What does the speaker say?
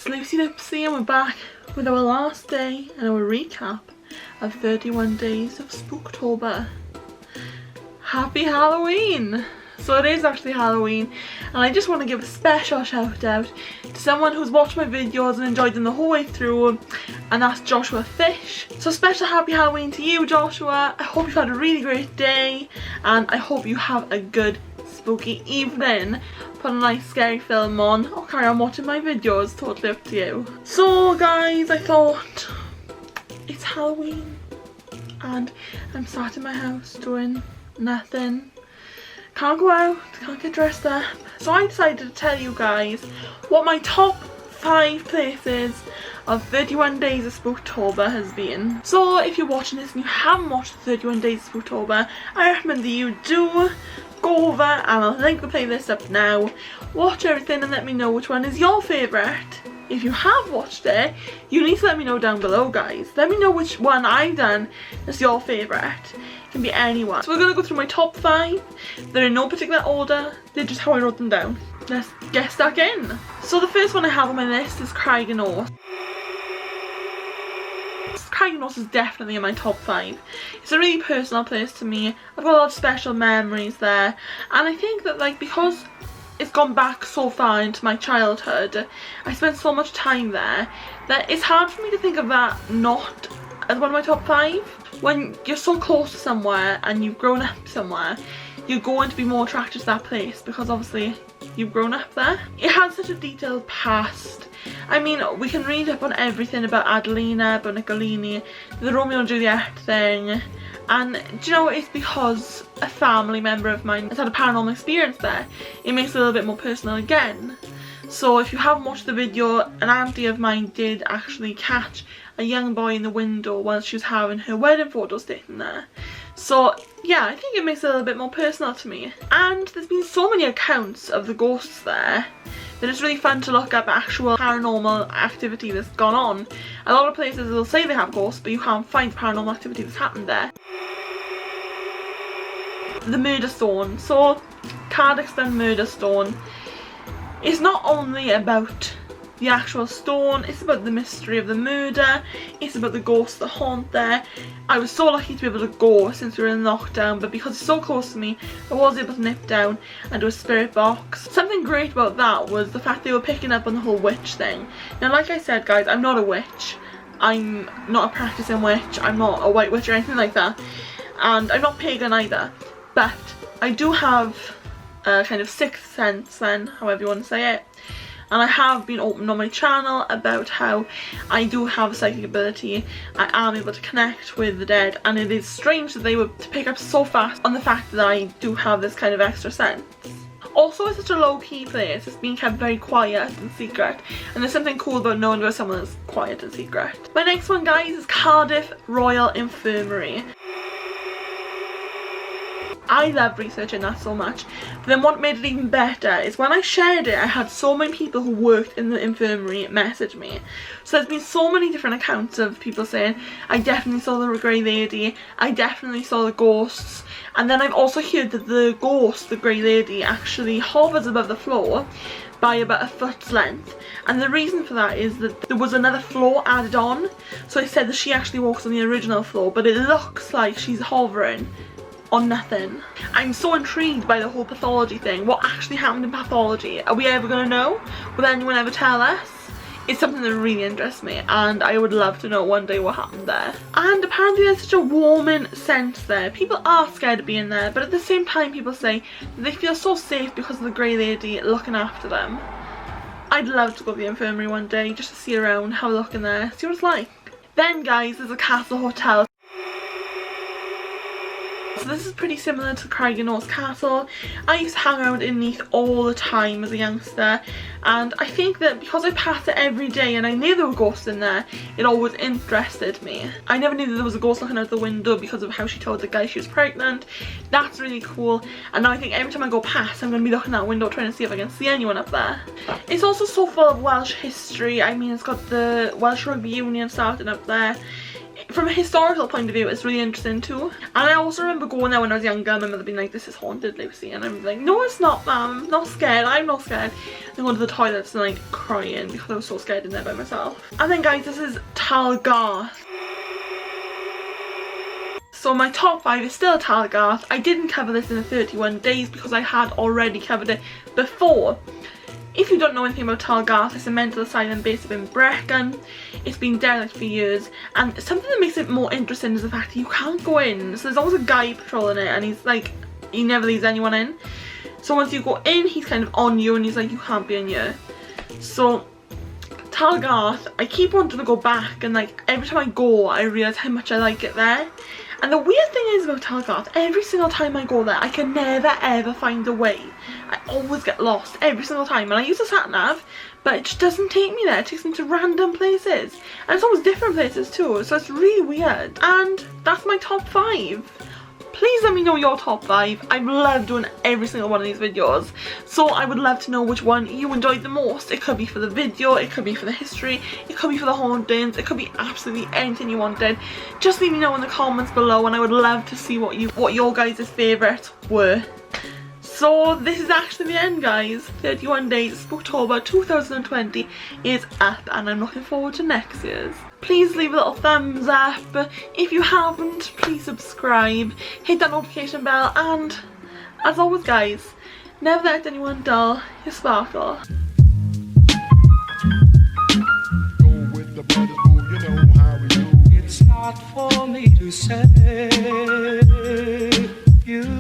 it's Lipsy and we're back with our last day and our recap of 31 days of Spooktober. Happy Halloween! So it is actually Halloween, and I just want to give a special shout out to someone who's watched my videos and enjoyed them the whole way through, and that's Joshua Fish. So special happy Halloween to you, Joshua. I hope you've had a really great day, and I hope you have a good spooky evening. Put a nice scary film on or carry on watching my videos, totally up to you. So guys, I thought it's Halloween and I'm sat in my house doing nothing. Can't go out, can't get dressed up. So I decided to tell you guys what my top 5 places of 31 days of Spooktober has been. So if you're watching this and you haven't watched 31 days of Spooktober, I recommend that you do go over, and I'll link the playlist up now. Watch everything and let me know which one is your favourite. If you have watched it, you need to let me know down below, guys. Let me know which one I've done is your favourite. It can be anyone. So we're going to go through my top 5. They're in no particular order, they're just how I wrote them down. Let's get stuck in. So the first one I have on my list is Craigenose. Craigenose is definitely in my top 5. It's a really personal place to me. I've got a lot of special memories there, and I think that because it's gone back so far into my childhood, I spent so much time there that it's hard for me to think of that not as one of my top 5. When you're so close to somewhere and you've grown up somewhere, you're going to be more attracted to that place because obviously you've grown up there. It has such a detailed past. I mean, we can read up on everything about Adelina, about Nicolini, the Romeo and Juliet thing, and do you know, it's because a family member of mine has had a paranormal experience there. It makes it a little bit more personal again. So if you haven't watched the video, an auntie of mine did actually catch a young boy in the window while she was having her wedding photos taken there. So yeah, I think it makes it a little bit more personal to me. And there's been so many accounts of the ghosts there that it's really fun to look up actual paranormal activity that's gone on. A lot of places will say they have ghosts, but you can't find paranormal activity that's happened there. The Murderthorne. So Cardiff's Murderthorne is not only about the actual stone, it's about the mystery of the murder, it's about the ghosts that haunt there. I was so lucky to be able to go since we were in lockdown, but because it's so close to me, I was able to nip down and do a spirit box. Something great about that was the fact they were picking up on the whole witch thing. Now, like I said, guys, I'm not a witch. I'm not a practicing witch. I'm not a white witch or anything like that. And I'm not pagan either. But I do have a kind of sixth sense then, however you want to say it. And I have been open on my channel about how I do have a psychic ability. I am able to connect with the dead, and it is strange that they were to pick up so fast on the fact that I do have this kind of extra sense. Also, it's such a low-key place. It's being kept very quiet and secret, and there's something cool about knowing about someone that's quiet and secret. My next one, guys, is Cardiff Royal Infirmary. I loved researching that so much, but then what made it even better is when I shared it, I had so many people who worked in the infirmary message me. So there's been so many different accounts of people saying, I definitely saw the grey lady, I definitely saw the ghosts, and then I've also heard that the ghost, the grey lady, actually hovers above the floor by about a foot's length, and the reason for that is that there was another floor added on. So it said that she actually walks on the original floor, but it looks like she's hovering on nothing. I'm so intrigued by the whole pathology thing. What actually happened in pathology? Are we ever going to know? Will anyone ever tell us? It's something that really interests me, and I would love to know one day what happened there. And apparently there's such a warming sense there. People are scared of being there, but at the same time people say that they feel so safe because of the grey lady looking after them. I'd love to go to the infirmary one day just to see around, have a look in there, see what it's like. Then, guys, there's a castle hotel. So this is pretty similar to Craigenose Castle. I used to hang around in Neath all the time as a youngster, and I think that because I passed it every day and I knew there were ghosts in there, it always interested me. I never knew that there was a ghost looking out the window because of how she told the guy she was pregnant. That's really cool, and now I think every time I go past I'm going to be looking out the window trying to see if I can see anyone up there. It's also so full of Welsh history. I mean, it's got the Welsh Rugby Union starting up there. from a historical point of view, it's really interesting too. And I also remember going there when I was younger, my mother being like, this is haunted, Lucy, and I'm like, no it's not, ma'am, I'm not scared, I'm not scared. And going to the toilets and like crying because I was so scared in there by myself. And then guys, this is Talgarth. So my top 5 is still Talgarth. I didn't cover this in the 31 days because I had already covered it before. If you don't know anything about Talgarth, it's a mental asylum based up in Brecon. It's been derelict for years, and something that makes it more interesting is the fact that you can't go in. So there's always a guy patrolling it, and he's like, he never leaves anyone in. So once you go in, he's kind of on you and he's like, you can't be in here. So Talgarth, I keep wanting to go back, and like every time I go I realise how much I like it there. And the weird thing is about Talgarth, every single time I go there I can never ever find a way. I always get lost every single time, and I use a sat nav but it just doesn't take me there. It takes me to random places, and it's always different places too, so it's really weird. And that's my top 5. Please let me know your top 5. I love doing every single one of these videos, so I would love to know which one you enjoyed the most. It could be for the video, it could be for the history, it could be for the hauntings, it could be absolutely anything you wanted. Just leave me know in the comments below, and I would love to see what your guys' favourites were. So this is actually the end, guys. 31 days, Spooktober 2020 is up, and I'm looking forward to next year's. Please leave a little thumbs up. If you haven't, please subscribe, hit that notification bell, and as always guys, never let anyone dull your sparkle. It's not for me to say you